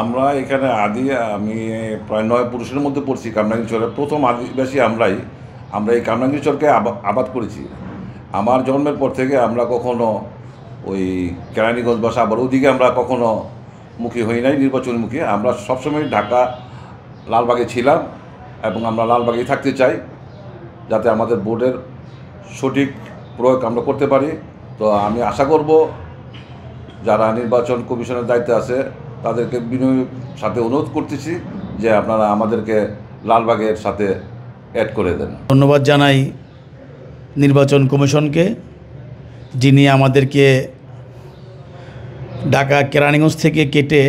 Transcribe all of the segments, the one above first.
আমরা এখানে আমি প্রায় ৯ পুরুষের মধ্যে পড়ছি কামরাঙ্গীরচরের প্রথম আদিবাসী আমরা এই কামরাঙ্গীরচরকে আবাদ করেছি। আমার জন্মের পর থেকে আমরা কখনো ওই কেরানীগঞ্জ বা সাভার ওদিকে আমরা কখনো মুখী হই নাই, নির্বাচনমুখী। আমরা সবসময় ঢাকা লালবাগে ছিলাম এবং আমরা লালবাগেই থাকতে চাই, যাতে আমাদের ভোটের সঠিক প্রয়োগ আমরা করতে পারি। তো আমি আশা করব যারা নির্বাচন কমিশনের দায়িত্বে আছে তাদেরকে বিনয়ের সাথে অনুরোধ করতেছি যে আপনারা আমাদেরকে লালবাগের সাথে অ্যাড করে দেন। ধন্যবাদ জানাই নির্বাচন কমিশনকে, যিনি আমাদেরকে ঢাকা কেরানীগঞ্জ থেকে কেটে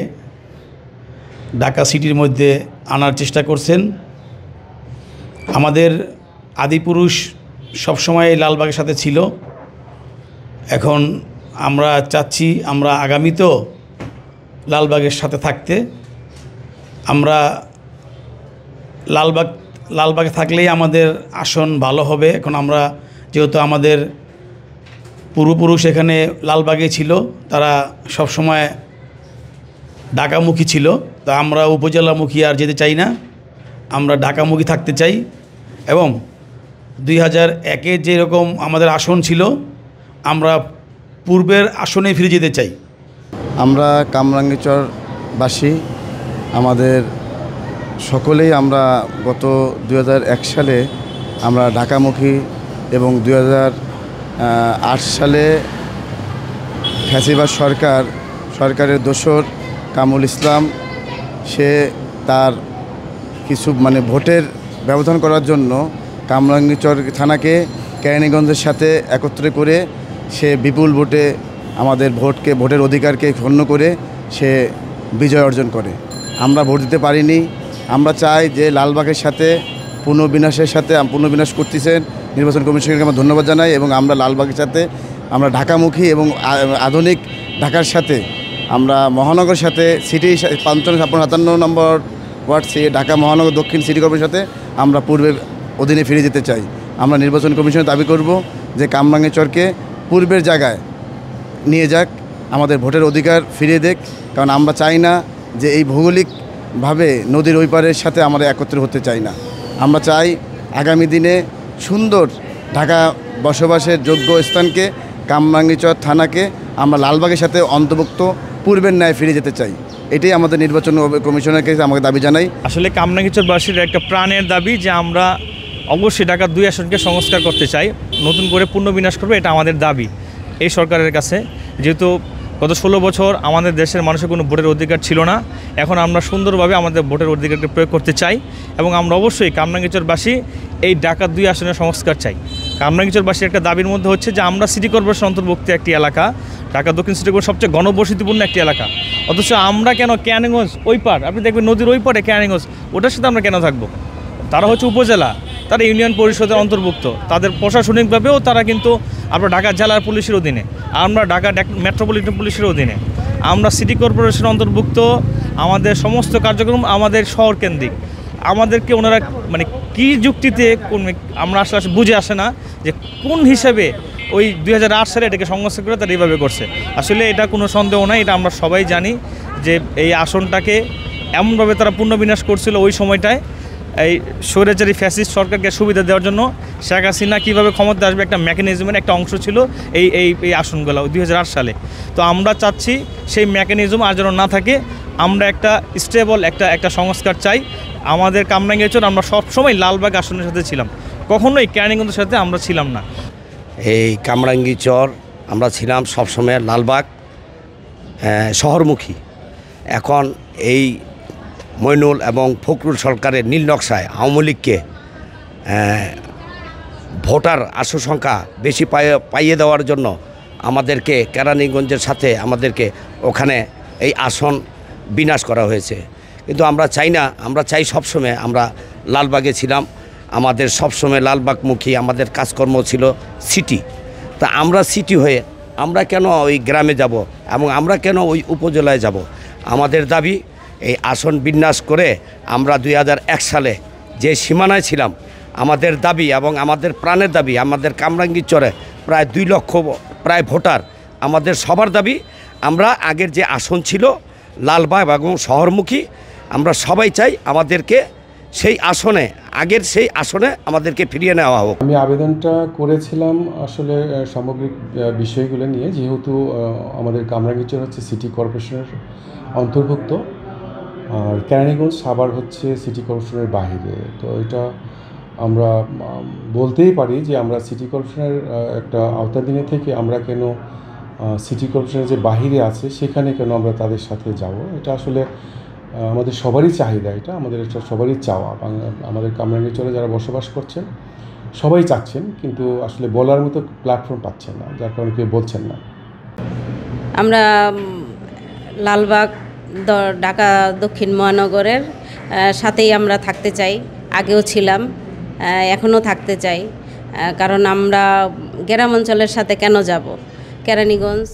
ঢাকা সিটির মধ্যে আনার চেষ্টা করছেন। আমাদের আদিপুরুষ সবসময় লালবাগের সাথে ছিল। এখন আমরা চাচ্ছি আমরা আগামীতেও লালবাগের সাথে থাকতে। আমরা লালবাগে থাকলেই আমাদের আসন ভালো হবে। এখন আমরা যেহেতু আমাদের পূর্বপুরুষ এখানে লালবাগে ছিল, তারা সবসময় ঢাকামুখী ছিল, তা আমরা উপজেলামুখী আর যেতে চাই না, আমরা ঢাকামুখী থাকতে চাই। এবং 2001-এ যেরকম আমাদের আসন ছিল, আমরা পূর্বের আসনে ফিরে যেতে চাই। আমরা কামরাঙ্গীরচরবাসী আমাদের সকলেই আমরা গত 2001 সালে আমরা ঢাকামুখী এবং 2008 সালে ফ্যাসিবাদ সরকারের দোসর কামরুল ইসলাম সে তার কিছু ভোটের ব্যবধান করার জন্য কামরাঙ্গীরচর থানাকে কেরানীগঞ্জের সাথে একত্র করে সে বিপুল ভোটে আমাদের ভোটের অধিকারকে ক্ষুণ্ণ করে সে বিজয় অর্জন করে। আমরা ভোট দিতে পারিনি। আমরা চাই যে লালবাগের সাথে পুনর্বিন্যাস করতেছেন নির্বাচন কমিশনকে আমরা ধন্যবাদ জানাই। এবং আমরা লালবাগের সাথে আমরা ঢাকামুখী এবং আধুনিক ঢাকার সাথে আমরা মহানগরের সাথে সিটি 55-57 নম্বর ওয়ার্ড ঢাকা মহানগর দক্ষিণ সিটি কর্পোরেশনের সাথে আমরা পূর্বের অধীনে ফিরে যেতে চাই। আমরা নির্বাচন কমিশনের দাবি করব যে কামরাঙ্গীরচরকে পূর্বের জায়গায় নিয়ে যাক, আমাদের ভোটের অধিকার ফিরিয়ে দেখ। কারণ আমরা চাই না যে এই ভৌগোলিকভাবে নদীর ওই পারের সাথে আমরা একত্র হতে চাই না। আমরা চাই আগামী দিনে সুন্দর ঢাকা বসবাসের যোগ্য স্থানকে কামরাঙ্গীরচর থানাকে আমরা লালবাগের সাথে অন্তর্ভুক্ত পূর্বের ন্যায় ফিরে যেতে চাই। এটাই আমাদের নির্বাচন কমিশনের কাছে আমাকে দাবি জানাই। আসলে কামরাঙ্গীরচরবাসীর একটা প্রাণের দাবি যে আমরা অবশ্যই ঢাকার 2 আসনকে সংস্কার করতে চাই, নতুন করে পুনর্বিন্যাস করবে, এটা আমাদের দাবি এই সরকারের কাছে। যেহেতু গত 16 বছর আমাদের দেশের মানুষের কোনো ভোটের অধিকার ছিল না, এখন আমরা সুন্দরভাবে আমাদের ভোটের অধিকারকে প্রয়োগ করতে চাই। এবং আমরা অবশ্যই কামরাঙ্গীরচরবাসী এই ঢাকার 2 আসনের সংস্কার চাই। কামরাঙ্গীরচরবাসীর একটা দাবির মধ্যে হচ্ছে যে আমরা সিটি কর্পোরেশন অন্তর্ভুক্ত একটি এলাকা, ঢাকা দক্ষিণ সিটি কর্পোরেশন সবচেয়ে ঘনবসতিপূর্ণ একটি এলাকা, অথচ আমরা কেন কেরানীগঞ্জ ওই পার, আপনি দেখবেন নদীর ওই পারে কেরানীগঞ্জ, ওটার সাথে আমরা কেন থাকবো? তারা হচ্ছে উপজেলা, তারা ইউনিয়ন পরিষদের অন্তর্ভুক্ত, তাদের প্রশাসনিকভাবেও তারা কিন্তু আমরা ঢাকা জেলার পুলিশের অধীনে, আমরা ঢাকা মেট্রোপলিটন পুলিশের অধীনে, আমরা সিটি কর্পোরেশনের অন্তর্ভুক্ত। আমাদের সমস্ত কার্যক্রম আমাদের শহর কেন্দ্রিক। আমাদেরকে ওনারা কী যুক্তিতে আমরা আসলে বুঝে আসে না যে কোন হিসেবে ওই 2008 সালে এটাকে সংস্কার করে তারা এইভাবে করছে। আসলে এটা কোনো সন্দেহ নাই, এটা আমরা সবাই জানি যে এই আসনটাকে এমনভাবে তারা পুনর্বিন্যাস করছিল ওই সময়টায়, এই স্বৈরাচারী ফ্যাসিস্ট সরকারকে সুবিধা দেওয়ার জন্য। শেখ হাসিনা কীভাবে ক্ষমতা আসবে একটা মেকানিজমের একটা অংশ ছিল এই আসনগুলো 2008 সালে। তো আমরা চাচ্ছি সেই মেকানিজম আর যেন না থাকে, আমরা একটা স্টেবল একটা সংস্কার চাই। আমাদের কামরাঙ্গীরচর আমরা সবসময় লালবাগ আসনের সাথে ছিলাম, কখনোই কেরানীগঞ্জের সাথে আমরা ছিলাম না। এই কামরাঙ্গীরচর আমরা ছিলাম সবসময় লালবাগ শহরমুখী। এখন এই মইনুল এবং ফখরুল সরকারের নীল নকশায় আওয়ামী লীগকে ভোটার আসন সংখ্যা বেশি পাইয়ে দেওয়ার জন্য আমাদেরকে কেরানীগঞ্জের সাথে আমাদেরকে ওখানে এই আসন বিনাশ করা হয়েছে। কিন্তু আমরা চাই না, আমরা চাই সবসময় আমরা লালবাগে ছিলাম, আমাদের সবসময় লালবাগমুখী আমাদের কাজকর্ম ছিল সিটি। তা আমরা সিটি হয়ে আমরা কেন ওই গ্রামে যাব এবং আমরা কেন ওই উপজেলায় যাব? আমাদের দাবি এই আসন বিন্যাস করে আমরা 2001 সালে যে সীমানায় ছিলাম, আমাদের দাবি এবং আমাদের প্রাণের দাবি, আমাদের কামরাঙ্গীরচরে প্রায় 2 লক্ষ ভোটার, আমাদের সবার দাবি আমরা আগের যে আসন ছিল লালবাগ এবং শহরমুখী আমরা সবাই চাই আমাদেরকে সেই আসনে, আগের সেই আসনে আমাদেরকে ফিরিয়ে নেওয়া হোক। আমি আবেদনটা করেছিলাম আসলে সামগ্রিক বিষয়গুলো নিয়ে, যেহেতু আমাদের কামরাঙ্গীরচর হচ্ছে সিটি কর্পোরেশনের অন্তর্ভুক্ত, আর কেরানীগঞ্জ সাভার হচ্ছে সিটি কর্পোরেশনের বাহিরে। তো এটা আমরা বলতেই পারি যে আমরা সিটি কর্পোরেশনের একটা আওতাধীনে থেকে আমরা কেন সিটি কর্পোরেশনের যে বাহিরে আছে সেখানে কেন আমরা তাদের সাথে যাব। এটা আসলে আমাদের সবারই চাহিদা, এটা আমাদের এটা সবারই চাওয়া। আমাদের কামরাঙ্গীরচরে যারা বসবাস করছেন সবাই চাচ্ছেন, কিন্তু আসলে বলার মতো প্ল্যাটফর্ম পাচ্ছেন না, যার কারণে কেউ বলছেন না। আমরা লালবাগ ঢাকা দক্ষিণ মহানগরের সাথেই আমরা থাকতে চাই, আগেও ছিলাম, এখনও থাকতে চাই, কারণ আমরা গ্রাম অঞ্চলের সাথে কেন যাব। কেরানীগঞ্জ